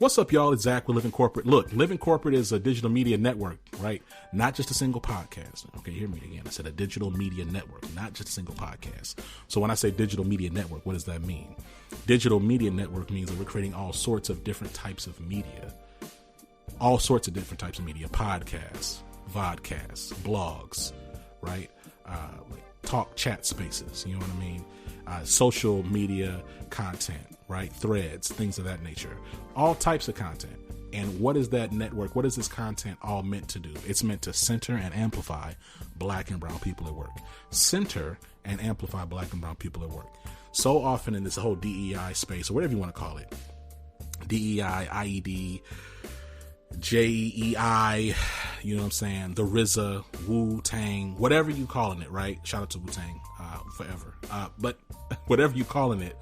What's up, y'all? It's Zach with Living Corporate. Look, Living Corporate is a digital media network, right? Not just a single podcast. Okay, hear me again. I said a digital media network, not just a single podcast. So when I say digital media network, what does that mean? Digital media network means that we're creating all sorts of different types of media. All sorts of different types of media. Podcasts, vodcasts, blogs, right? Talk chat spaces, you know what I mean? Social media content, right? Threads, things of that nature. All types of content. And what is that network? What is this content all meant to do? It's meant to center and amplify Black and brown people at work. Center and amplify Black and brown people at work. So often in this whole DEI space, or whatever you want to call it, DEI, IED, JEI, you know what I'm saying? The RZA, Wu-Tang, whatever you calling it, right? Shout out to Wu-Tang forever. But whatever you calling it,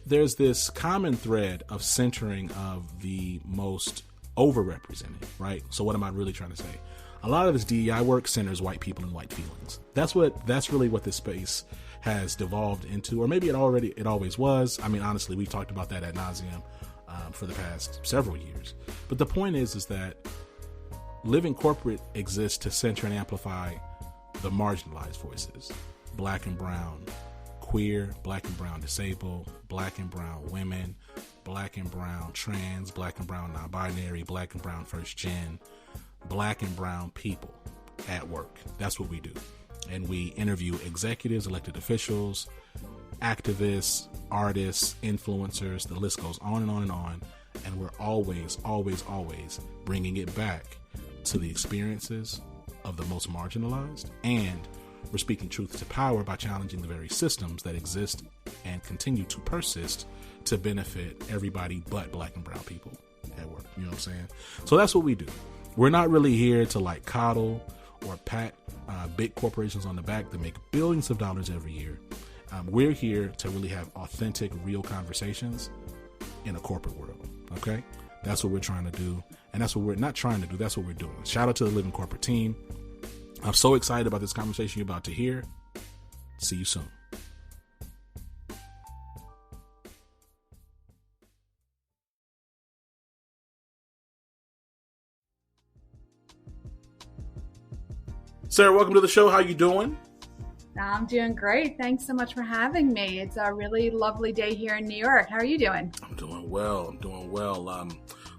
there's this common thread of centering of the most overrepresented, right? So what am I really trying to say? A lot of this DEI work centers white people and white feelings. That's really what this space has devolved into, or maybe it always was. I mean, honestly, we've talked about that ad nauseum for the past several years. But the point is that Living Corporate exists to center and amplify the marginalized voices, Black and brown, queer, Black and brown disabled, Black and brown women, Black and brown trans, Black and brown non-binary, Black and brown first gen, Black and brown people at work. That's what we do. And we interview executives, elected officials, activists, artists, influencers, the list goes on and on and on. And we're always, always, always bringing it back to the experiences of the most marginalized. And we're speaking truth to power by challenging the very systems that exist and continue to persist to benefit everybody but Black and brown people at work. You know what I'm saying? So that's what we do. We're not really here to like coddle or pat big corporations on the back that make billions of dollars every year. We're here to really have authentic, real conversations in a corporate world. Okay? That's what we're trying to do. And that's what we're not trying to do. That's what we're doing. Shout out to the Living Corporate team. I'm so excited about this conversation you're about to hear. See you soon. Sarah, welcome to the show. How you doing? I'm doing great. Thanks so much for having me. It's a really lovely day here in New York. How are you doing? I'm doing well.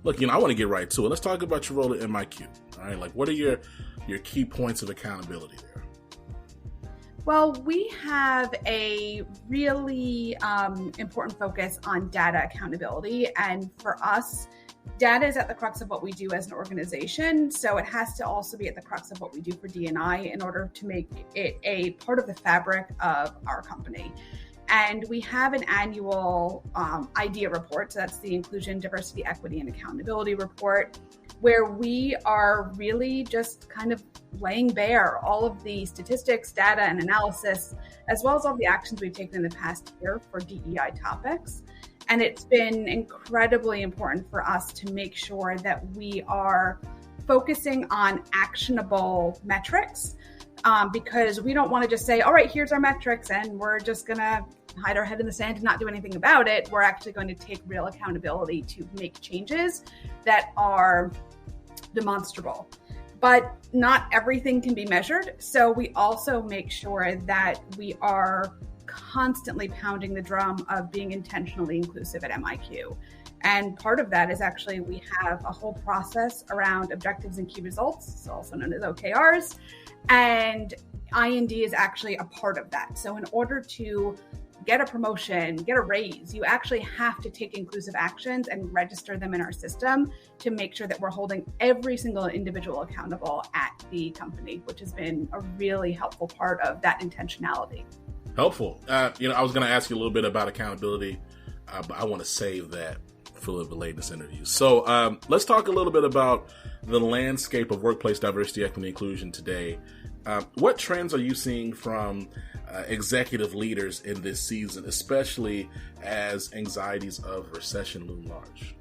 Look, I want to get right to it. Let's talk about your role at MIQ. All right, like what are your key points of accountability there? Well, we have a really important focus on data accountability. And for us, data is at the crux of what we do as an organization. So it has to also be at the crux of what we do for D&I in order to make it a part of the fabric of our company. And we have an annual IDEA report. So that's the Inclusion, Diversity, Equity, and Accountability report, where we are really just kind of laying bare all of the statistics, data, and analysis, as well as all the actions we've taken in the past year for DEI topics. And it's been incredibly important for us to make sure that we are focusing on actionable metrics, because we don't want to just say, all right, here's our metrics, and we're just going to hide our head in the sand and not do anything about it. We're actually going to take real accountability to make changes that are demonstrable. But not everything can be measured. So we also make sure that we are constantly pounding the drum of being intentionally inclusive at MIQ. And part of that is actually we have a whole process around objectives and key results, so also known as OKRs. And IND is actually a part of that. So in order to get a promotion, get a raise, you actually have to take inclusive actions and register them in our system to make sure that we're holding every single individual accountable at the company, which has been a really helpful part of that intentionality. Helpful. I was going to ask you a little bit about accountability, but I want to save that for a little bit later in this interview. So let's talk a little bit about the landscape of workplace diversity, equity, and inclusion today. What trends are you seeing from executive leaders in this season, especially as anxieties of recession loom large?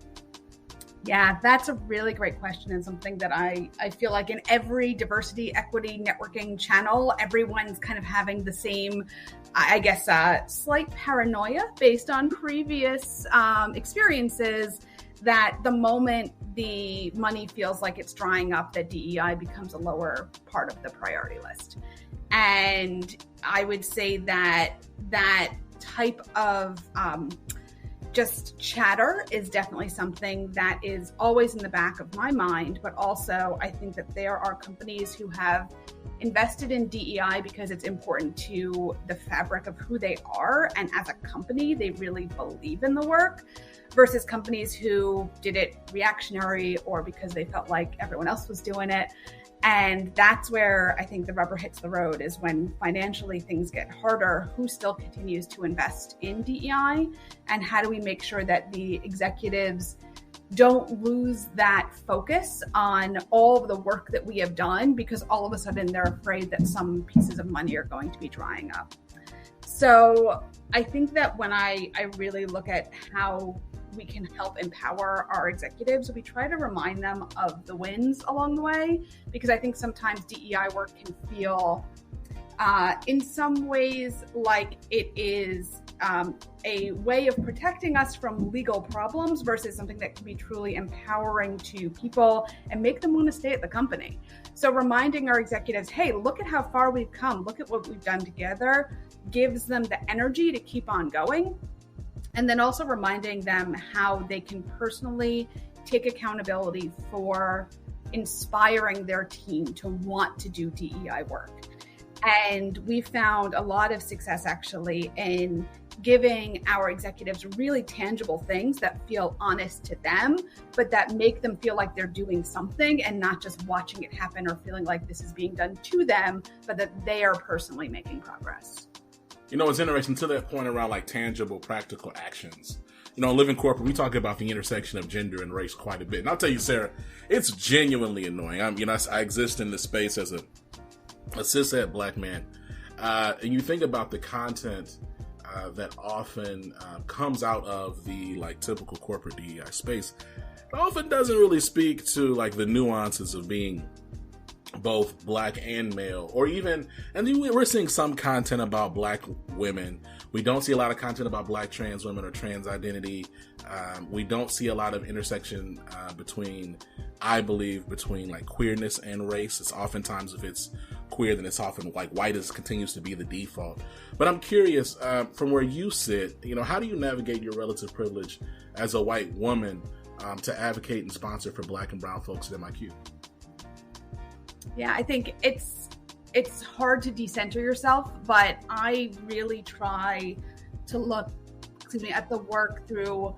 Yeah, that's a really great question, and something that I feel like in every diversity, equity, networking channel, everyone's kind of having the same, I guess, slight paranoia based on previous experiences that the moment the money feels like it's drying up, that DEI becomes a lower part of the priority list. And I would say that that type of just chatter is definitely something that is always in the back of my mind. But also, I think that there are companies who have invested in DEI because it's important to the fabric of who they are. And as a company, they really believe in the work, versus companies who did it reactionary or because they felt like everyone else was doing it. And that's where I think the rubber hits the road, is when financially things get harder, who still continues to invest in DEI, and how do we make sure that the executives don't lose that focus on all of the work that we have done, because all of a sudden they're afraid that some pieces of money are going to be drying up. So I think that when I really look at how we can help empower our executives, we try to remind them of the wins along the way, because I think sometimes DEI work can feel in some ways like it is a way of protecting us from legal problems versus something that can be truly empowering to people and make them want to stay at the company. So reminding our executives, hey, look at how far we've come, look at what we've done together, gives them the energy to keep on going. And then also reminding them how they can personally take accountability for inspiring their team to want to do DEI work. And we found a lot of success actually in giving our executives really tangible things that feel honest to them, but that make them feel like they're doing something and not just watching it happen or feeling like this is being done to them, but that they are personally making progress. You know, it's interesting to that point around like tangible, practical actions. You know, Living Corporate, we talk about the intersection of gender and race quite a bit. And I'll tell you, Sarah, it's genuinely annoying. I exist in this space as a cishet Black man. And you think about the content that often comes out of the like typical corporate DEI space. It often doesn't really speak to like the nuances of being both Black and male, or even, and we're seeing some content about Black women. We don't see a lot of content about Black trans women or trans identity. We don't see a lot of intersection between like queerness and race. It's oftentimes, if it's queer, then it's often like white continues to be the default. But I'm curious, from where you sit, you know, how do you navigate your relative privilege as a white woman to advocate and sponsor for Black and brown folks at MIQ? Yeah, I think it's hard to decenter yourself, but I really try to look, at the work through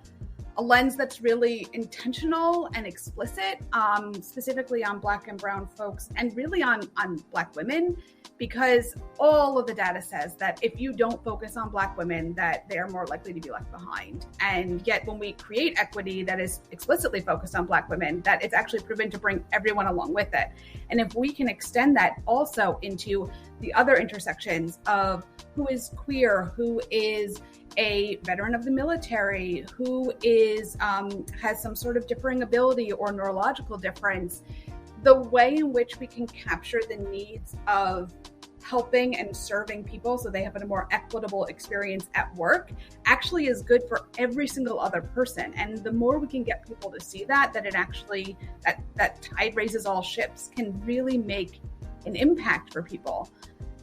a lens that's really intentional and explicit, specifically on Black and brown folks, and really on Black women, because all of the data says that if you don't focus on Black women, that they are more likely to be left behind. And yet when we create equity that is explicitly focused on Black women, that it's actually proven to bring everyone along with it. And if we can extend that also into the other intersections of who is queer, who is a veteran of the military, who is has some sort of differing ability or neurological difference, the way in which we can capture the needs of helping and serving people so they have a more equitable experience at work actually is good for every single other person. And the more we can get people to see that it actually, that tide raises all ships, can really make an impact for people.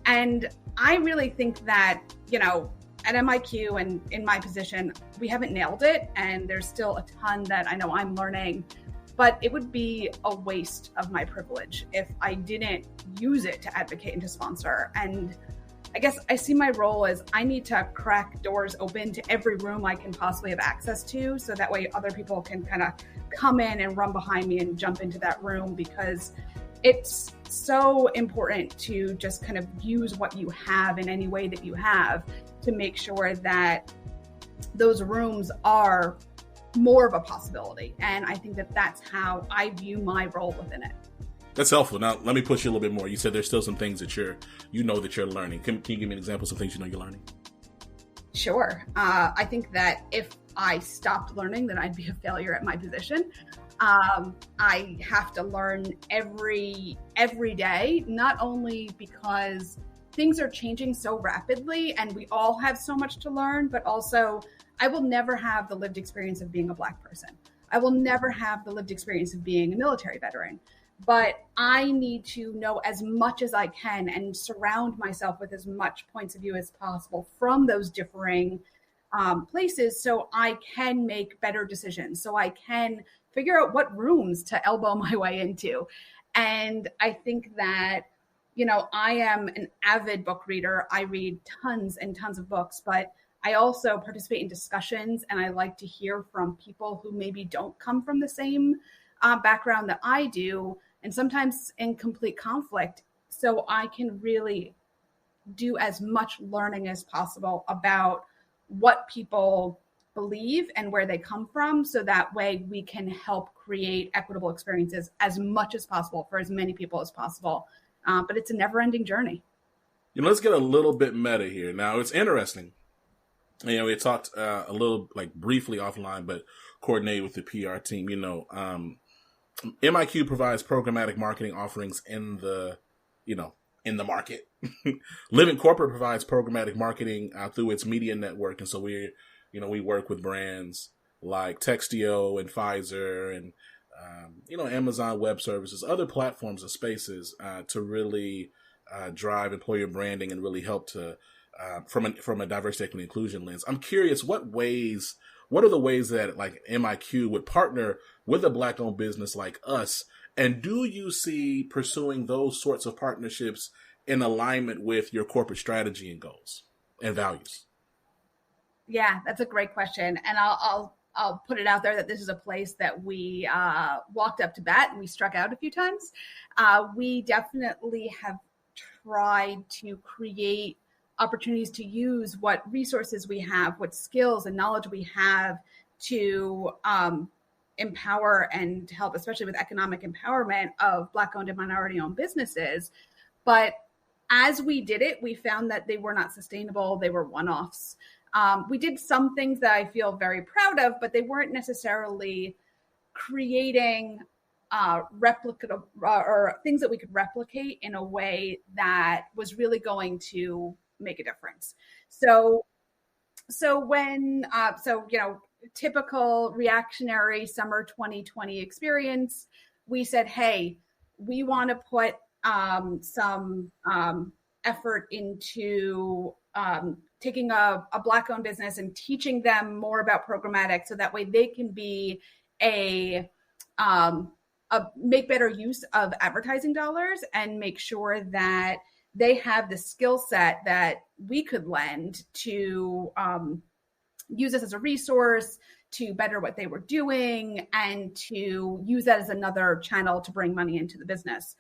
And I really think that, you know, at MIQ and in my position, we haven't nailed it, and there's still a ton that I know I'm learning, but it would be a waste of my privilege if I didn't use it to advocate and to sponsor. And I guess I see my role as I need to crack doors open to every room I can possibly have access to, so that way other people can kind of come in and run behind me and jump into that room, because it's so important to just kind of use what you have in any way that you have to make sure that those rooms are more of a possibility. And I think that that's how I view my role within it. That's helpful. Now, let me push you a little bit more. You said there's still some things that you're learning. Can you give me an example of some things you know you're learning? Sure. I think that if I stopped learning, then I'd be a failure at my position. I have to learn every day, not only because things are changing so rapidly and we all have so much to learn, but also I will never have the lived experience of being a Black person. I will never have the lived experience of being a military veteran, but I need to know as much as I can and surround myself with as much points of view as possible from those differing places, so I can make better decisions, so I can figure out what rooms to elbow my way into. And I think that, I am an avid book reader. I read tons and tons of books, but I also participate in discussions, and I like to hear from people who maybe don't come from the same background that I do, and sometimes in complete conflict. So I can really do as much learning as possible about what people believe and where they come from, so that way we can help create equitable experiences as much as possible for as many people as possible. But it's a never-ending journey. Let's get a little bit meta here. Now, it's interesting. We talked a little, briefly offline, but coordinated with the PR team. MIQ provides programmatic marketing offerings in the market. Living Corporate provides programmatic marketing through its media network. And so we work with brands like Textio and Pfizer and, Amazon Web Services, other platforms and spaces to really drive employer branding and really help to, from a diversity, equity, inclusion lens. I'm curious, what are the ways that MIQ would partner with a Black-owned business like us? And do you see pursuing those sorts of partnerships in alignment with your corporate strategy and goals and values? Yeah, that's a great question. And I'll put it out there that this is a place that we walked up to bat and we struck out a few times. We definitely have tried to create opportunities to use what resources we have, what skills and knowledge we have to empower and help, especially with economic empowerment of Black-owned and minority-owned businesses. But as we did it, we found that they were not sustainable. They were one-offs. We did some things that I feel very proud of, but they weren't necessarily creating replicable or things that we could replicate in a way that was really going to make a difference. So when typical reactionary summer 2020 experience, we said, hey, we want to put some effort into taking a Black-owned business and teaching them more about programmatic, so that way they can be make better use of advertising dollars and make sure that they have the skill set that we could lend to use this as a resource to better what they were doing and to use that as another channel to bring money into the business.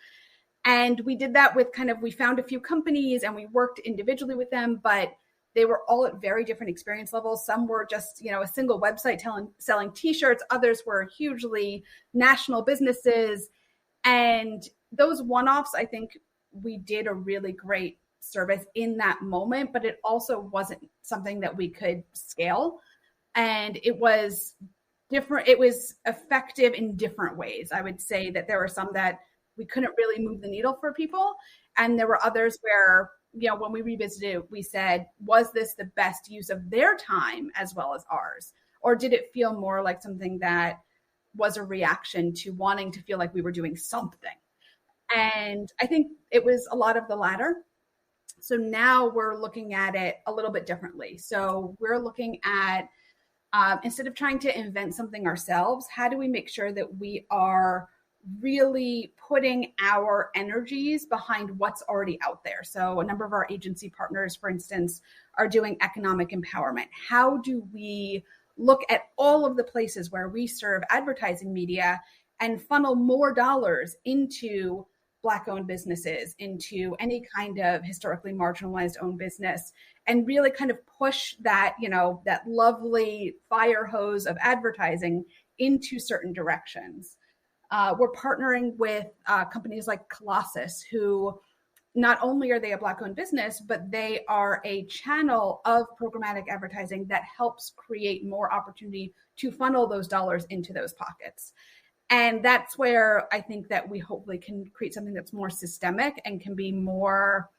And we did that with we found a few companies and we worked individually with them, but they were all at very different experience levels. Some were just, a single website selling t-shirts. Others were hugely national businesses. And those one-offs, I think we did a really great service in that moment, but it also wasn't something that we could scale. And it was different. It was effective in different ways. I would say that there were some that we couldn't really move the needle for people. And there were others where, when we revisited it, we said, was this the best use of their time as well as ours? Or did it feel more like something that was a reaction to wanting to feel like we were doing something? And I think it was a lot of the latter. So now we're looking at it a little bit differently. So we're looking at, instead of trying to invent something ourselves, how do we make sure that we are really putting our energies behind what's already out there? So a number of our agency partners, for instance, are doing economic empowerment. How do we look at all of the places where we serve advertising media and funnel more dollars into Black-owned businesses, into any kind of historically marginalized owned business, and really kind of push that, that lovely fire hose of advertising into certain directions? We're partnering with companies like Colossus, who not only are they a Black-owned business, but they are a channel of programmatic advertising that helps create more opportunity to funnel those dollars into those pockets. And that's where I think that we hopefully can create something that's more systemic and can be more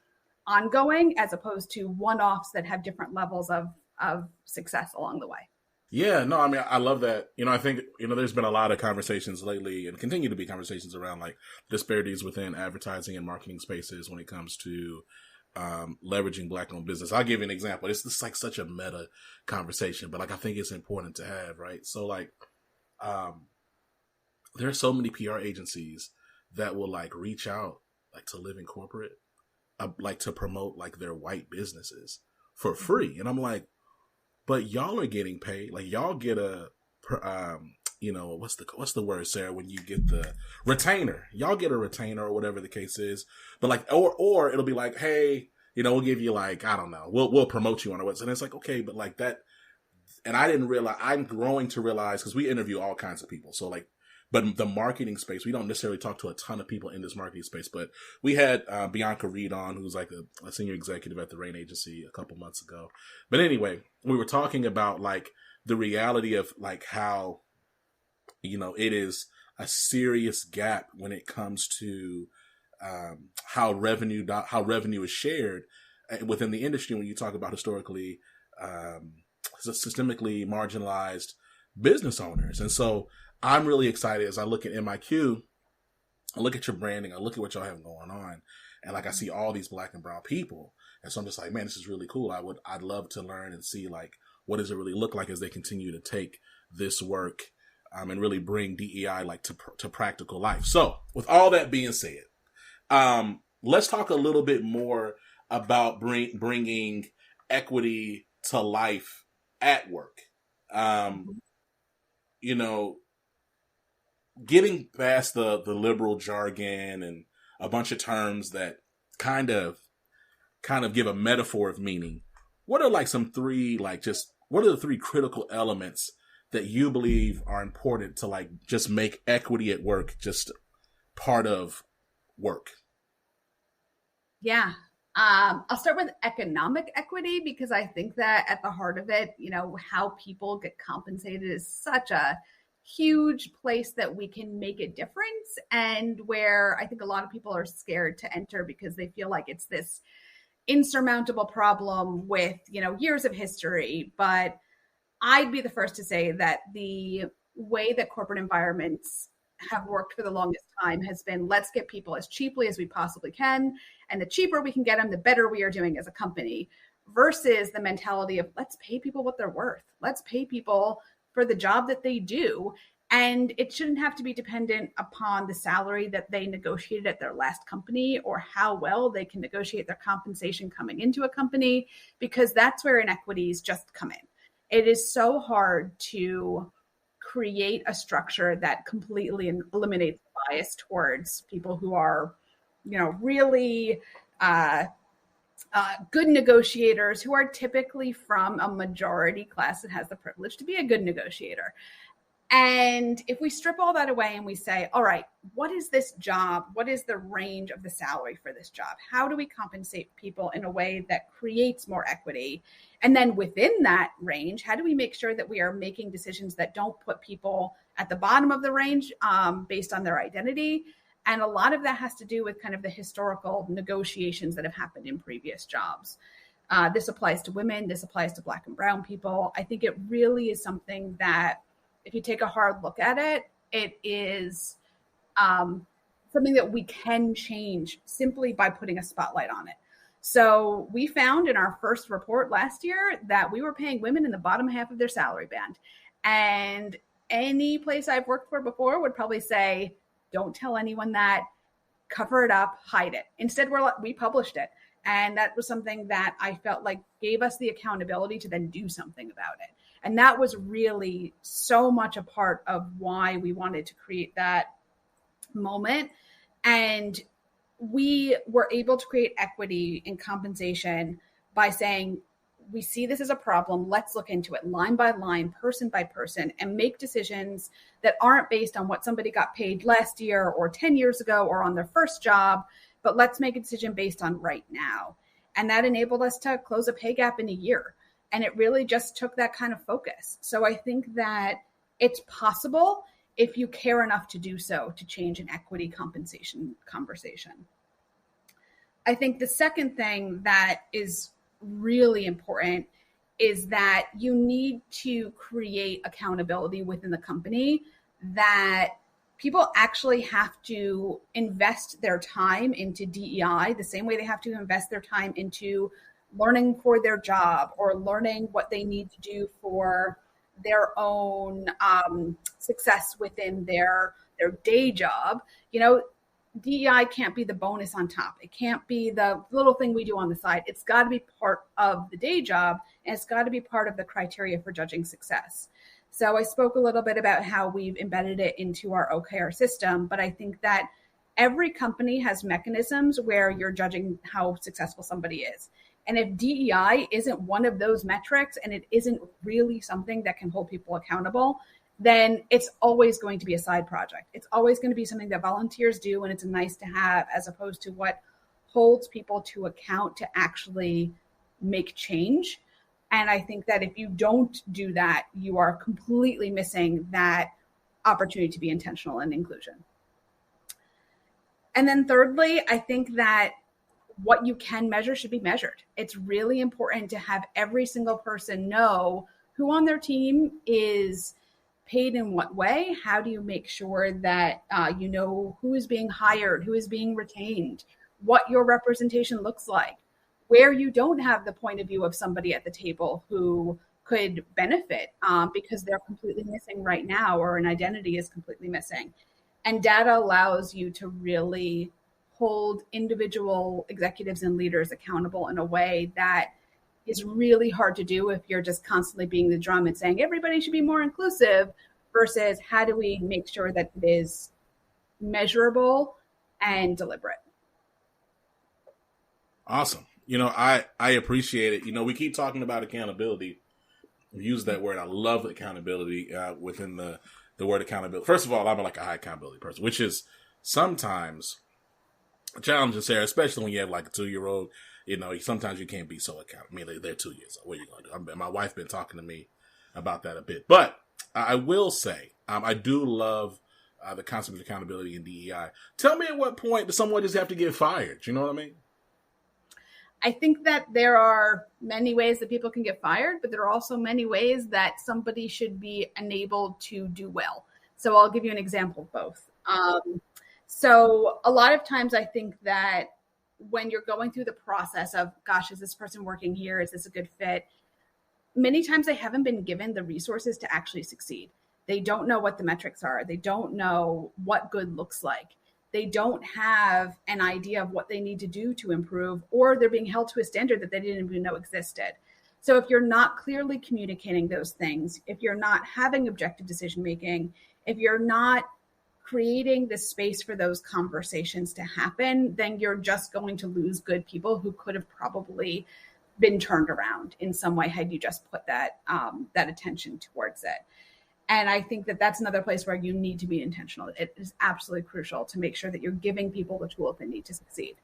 ongoing, as opposed to one-offs that have different levels of success along the way. Yeah, no, I mean, I love that. I think, there's been a lot of conversations lately and continue to be conversations around like disparities within advertising and marketing spaces when it comes to leveraging Black owned business. I'll give you an example. It's like such a meta conversation, but like, I think it's important to have, right? So like, there are so many PR agencies that will like reach out like to live in corporate, like to promote like their white businesses for free. And I'm like, but y'all are getting paid. Like y'all get a, what's the word, Sarah, when you get the retainer? Y'all get a retainer or whatever the case is. But like, or it'll be like, hey, we'll give you like, I don't know, we'll promote you on our website. And it's like, okay, but like that, and I didn't realize, I'm growing to realize, because we interview all kinds of people. So like, but the marketing space, we don't necessarily talk to a ton of people in this marketing space, but we had Bianca Reed on, who's like a senior executive at the Rain Agency a couple months ago. But anyway, we were talking about like the reality of like how, it is a serious gap when it comes to how revenue is shared within the industry when you talk about historically systemically marginalized business owners. And so I'm really excited as I look at MIQ, I look at your branding, I look at what y'all have going on, and like I see all these Black and brown people. And so I'm just like, man, this is really cool. I'd love to learn and see like, what does it really look like as they continue to take this work and really bring DEI like to practical life. So with all that being said, let's talk a little bit more about bringing equity to life at work. Getting past the liberal jargon and a bunch of terms that kind of give a metaphor of meaning. What are like what are the three critical elements that you believe are important to like just make equity at work just part of work? Yeah. I'll start with economic equity, because I think that at the heart of it, how people get compensated is such a huge place that we can make a difference, and where I think a lot of people are scared to enter because they feel like it's this insurmountable problem with, years of history. But I'd be the first to say that the way that corporate environments have worked for the longest time has been, let's get people as cheaply as we possibly can. And the cheaper we can get them, the better we are doing as a company, versus the mentality of let's pay people what they're worth. Let's pay people for the job that they do. And it shouldn't have to be dependent upon the salary that they negotiated at their last company or how well they can negotiate their compensation coming into a company, because that's where inequities just come in. It is so hard to create a structure that completely eliminates bias towards people who are, really good negotiators, who are typically from a majority class that has the privilege to be a good negotiator. And if we strip all that away and we say, all right, what is this job? What is the range of the salary for this job? How do we compensate people in a way that creates more equity? And then within that range, how do we make sure that we are making decisions that don't put people at the bottom of the range based on their identity? And a lot of that has to do with kind of the historical negotiations that have happened in previous jobs. This applies to women. This applies to Black and brown people. I think it really is something that, if you take a hard look at it, it is something that we can change simply by putting a spotlight on it. So we found in our first report last year that we were paying women in the bottom half of their salary band. And any place I've worked for before would probably say, don't tell anyone that, cover it up, hide it. Instead, we published it. And that was something that I felt like gave us the accountability to then do something about it. And that was really so much a part of why we wanted to create that moment. And we were able to create equity in compensation by saying, we see this as a problem. Let's look into it line by line, person by person, and make decisions that aren't based on what somebody got paid last year or 10 years ago or on their first job, but let's make a decision based on right now. And that enabled us to close a pay gap in a year. And it really just took that kind of focus. So I think that it's possible if you care enough to do so, to change an equity compensation conversation. I think the second thing that is really important is that you need to create accountability within the company, that people actually have to invest their time into DEI the same way they have to invest their time into learning for their job or learning what they need to do for their own success within their day job. DEI can't be the bonus on top. It can't be the little thing we do on the side. It's got to be part of the day job, and it's got to be part of the criteria for judging success. So I spoke a little bit about how we've embedded it into our OKR system, but I think that every company has mechanisms where you're judging how successful somebody is. And if DEI isn't one of those metrics and it isn't really something that can hold people accountable, then it's always going to be a side project. It's always going to be something that volunteers do, and it's nice to have, as opposed to what holds people to account to actually make change. And I think that if you don't do that, you are completely missing that opportunity to be intentional in inclusion. And then thirdly, I think that what you can measure should be measured. It's really important to have every single person know who on their team is paid in what way. How do you make sure that you know who is being hired, who is being retained, what your representation looks like, where you don't have the point of view of somebody at the table who could benefit because they're completely missing right now, or an identity is completely missing. And data allows you to really hold individual executives and leaders accountable in a way that is really hard to do if you're just constantly being the drum and saying everybody should be more inclusive, versus how do we make sure that it is measurable and deliberate. Awesome. I appreciate it. We keep talking about accountability. We use that word. I love accountability within the word accountability. First of all, I'm like a high accountability person, which is sometimes a challenge, Sarah, especially when you have like a 2-year-old. Sometimes you can't be so accountable. I mean, they're 2 years old. What are you going to do? My wife's been talking to me about that a bit. But I will say, I do love the concept of accountability in DEI. Tell me, at what point does someone just have to get fired? You know what I mean? I think that there are many ways that people can get fired, but there are also many ways that somebody should be enabled to do well. So I'll give you an example of both. So a lot of times I think that when you're going through the process of, gosh, is this person working here? Is this a good fit? Many times they haven't been given the resources to actually succeed. They don't know what the metrics are. They don't know what good looks like. They don't have an idea of what they need to do to improve, or they're being held to a standard that they didn't even know existed. So if you're not clearly communicating those things, if you're not having objective decision-making, if you're not creating the space for those conversations to happen, then you're just going to lose good people who could have probably been turned around in some way had you just put that attention towards it. And I think that that's another place where you need to be intentional. It is absolutely crucial to make sure that you're giving people the tools they need to succeed.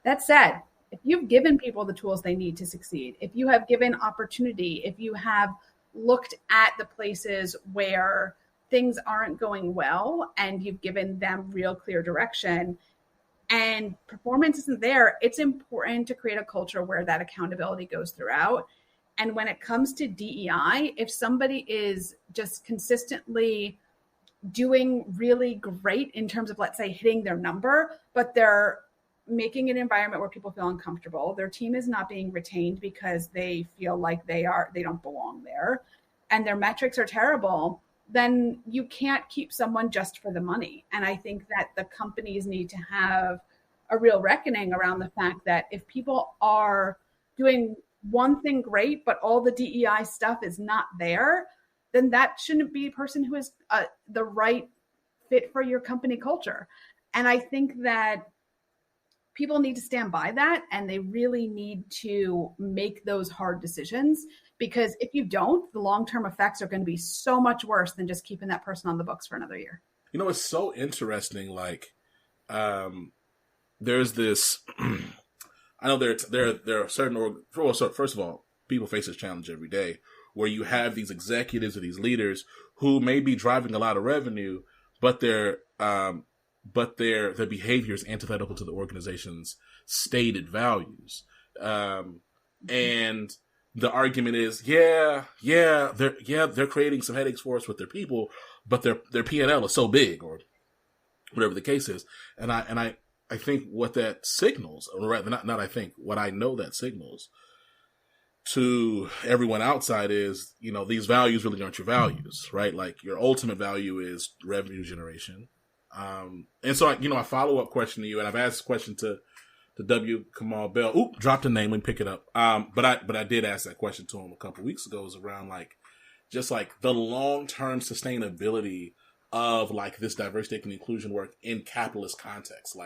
That said, if you've given people the tools they need to succeed, if you have given opportunity, if you have looked at the places where things aren't going well and you've given them real clear direction and performance isn't there, it's important to create a culture where that accountability goes throughout. And when it comes to DEI, if somebody is just consistently doing really great in terms of, let's say, hitting their number, but they're making an environment where people feel uncomfortable, their team is not being retained because they feel like they don't belong there, and their metrics are terrible, then you can't keep someone just for the money. And I think that the companies need to have a real reckoning around the fact that if people are doing one thing great, but all the DEI stuff is not there, then that shouldn't be a person who is the right fit for your company culture. And I think that people need to stand by that, and they really need to make those hard decisions, because if you don't, the long-term effects are going to be so much worse than just keeping that person on the books for another year. It's so interesting. Like, there's this, I know there are certain, first of all, people face this challenge every day where you have these executives or these leaders who may be driving a lot of revenue, but their behavior is antithetical to the organization's stated values. And the argument is, they're creating some headaches for us with their people, but their P&L is so big, or whatever the case is. And I think what that signals, or rather not I think, what I know that signals to everyone outside is, these values really aren't your values, right? Like, your ultimate value is revenue generation. And so, I follow-up question to you, and I've asked this question to W. Kamal Bell. Oop, dropped a name, let me pick it up. But I did ask that question to him a couple weeks ago. It was around just the long-term sustainability of this diversity and inclusion work in capitalist context.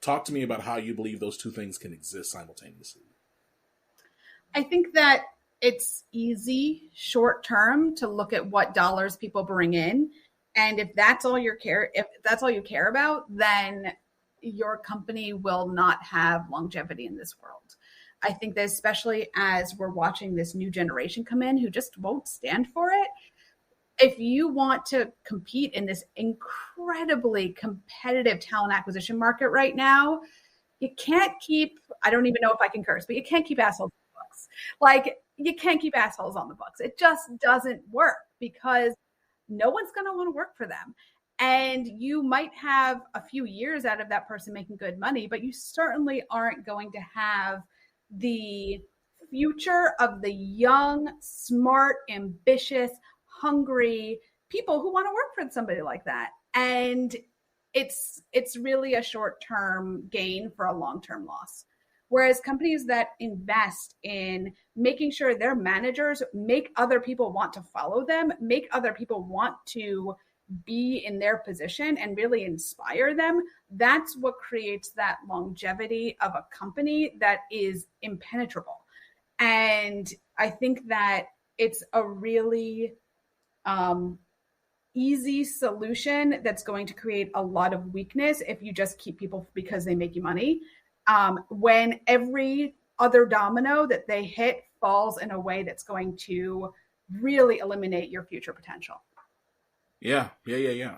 Talk to me about how you believe those two things can exist simultaneously. I think that it's easy short term to look at what dollars people bring in. And if that's all you care about, then your company will not have longevity in this world. I think that especially as we're watching this new generation come in who just won't stand for it, if you want to compete in this incredibly competitive talent acquisition market right now, you can't keep, I don't even know if I can curse, but you can't keep assholes on the books. You can't keep assholes on the books. It just doesn't work, because no one's going to want to work for them. And you might have a few years out of that person making good money, but you certainly aren't going to have the future of the young, smart, ambitious, hungry people who want to work for somebody like that. And it's really a short-term gain for a long-term loss. Whereas companies that invest in making sure their managers make other people want to follow them, make other people want to be in their position and really inspire them, that's what creates that longevity of a company that is impenetrable. And I think that it's a really easy solution that's going to create a lot of weakness if you just keep people because they make you money. When every other domino that they hit falls in a way that's going to really eliminate your future potential. Yeah.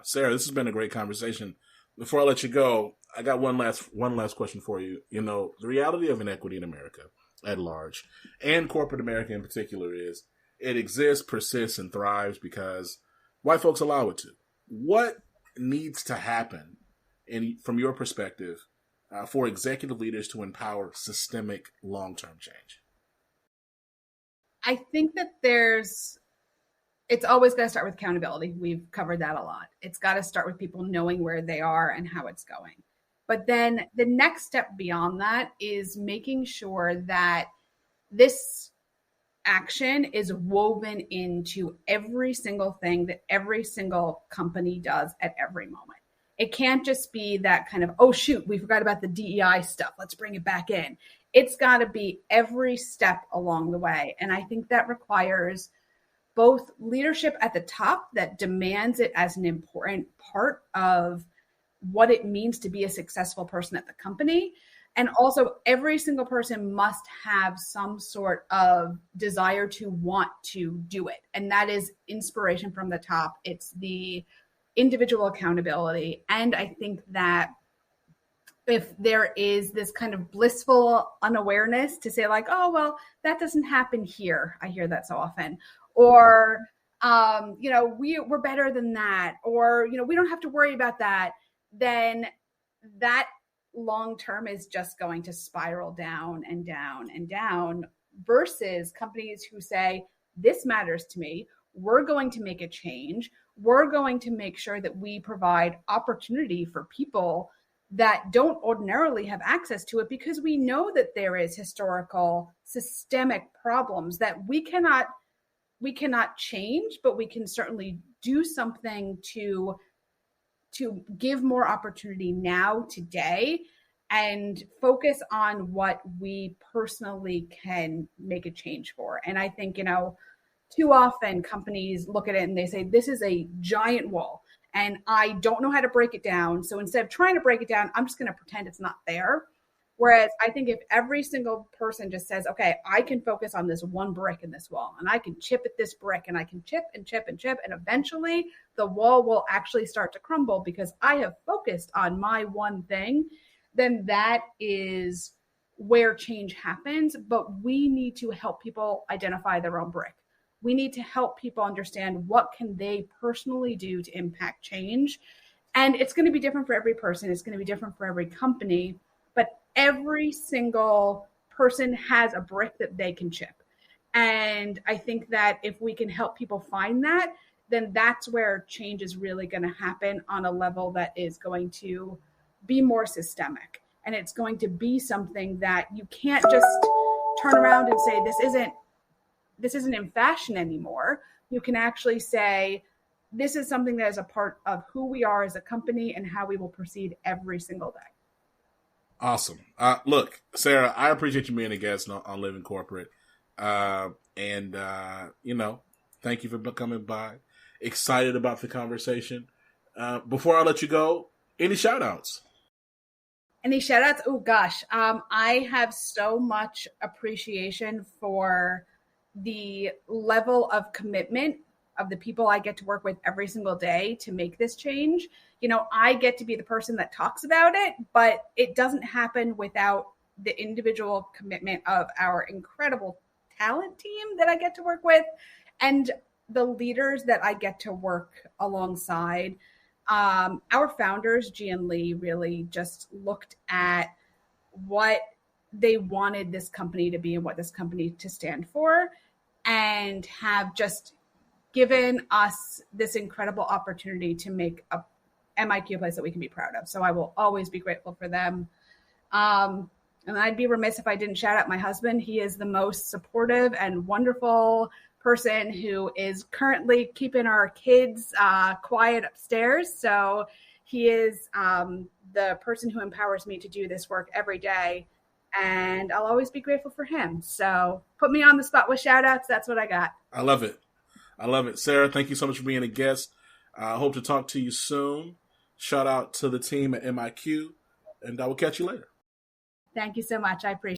Sara, this has been a great conversation. Before I let you go, I got one last question for you. The reality of inequity in America at large, and corporate America in particular, is it exists, persists, and thrives because white folks allow it to. What needs to happen, from your perspective, for executive leaders to empower systemic long-term change? I think that it's always got to start with accountability. We've covered that a lot. It's got to start with people knowing where they are and how it's going. But then the next step beyond that is making sure that this action is woven into every single thing that every single company does at every moment. It can't just be that kind of, oh, shoot, we forgot about the DEI stuff. Let's bring it back in. It's got to be every step along the way. And I think that requires both leadership at the top that demands it as an important part of what it means to be a successful person at the company. And also every single person must have some sort of desire to want to do it. And that is inspiration from the top. It's the individual accountability. And I think that if there is this kind of blissful unawareness to say oh, well, that doesn't happen here. I hear that so often. Or, we're better than that. Or, we don't have to worry about that. Then that long-term is just going to spiral down and down and down, versus companies who say, this matters to me. We're going to make a change. We're going to make sure that we provide opportunity for people that don't ordinarily have access to it, because we know that there is historical systemic problems that we cannot change, but we can certainly do something to give more opportunity now, today, and focus on what we personally can make a change for. And I think, too often companies look at it and they say, this is a giant wall and I don't know how to break it down. So instead of trying to break it down, I'm just going to pretend it's not there. Whereas I think if every single person just says, okay, I can focus on this one brick in this wall, and I can chip at this brick, and I can chip and chip and chip, and eventually the wall will actually start to crumble because I have focused on my one thing, then that is where change happens, but we need to help people identify their own brick. We need to help people understand what can they personally do to impact change. And it's going to be different for every person. It's going to be different for every company, but every single person has a brick that they can chip. And I think that if we can help people find that, then that's where change is really going to happen on a level that is going to be more systemic. And it's going to be something that you can't just turn around and say, this isn't in fashion anymore. You can actually say, this is something that is a part of who we are as a company and how we will proceed every single day. Awesome. Look, Sara, I appreciate you being a guest on Living Corporate. Thank you for coming by. Excited about the conversation. Before I let you go, any shout outs? Any shout outs? Oh gosh. I have so much appreciation for the level of commitment of the people I get to work with every single day to make this change. I get to be the person that talks about it, but it doesn't happen without the individual commitment of our incredible talent team that I get to work with and the leaders that I get to work alongside. Our founders, G and Lee, really just looked at what they wanted this company to be and what this company to stand for, and have just given us this incredible opportunity to make a MIQ a place that we can be proud of. So I will always be grateful for them. And I'd be remiss if I didn't shout out my husband. He is the most supportive and wonderful person who is currently keeping our kids quiet upstairs. So he is the person who empowers me to do this work every day. And I'll always be grateful for him. So put me on the spot with shout outs. That's what I got. I love it. Sara, thank you so much for being a guest. I hope to talk to you soon. Shout out to the team at MIQ, and I will catch you later. Thank you so much. I appreciate it.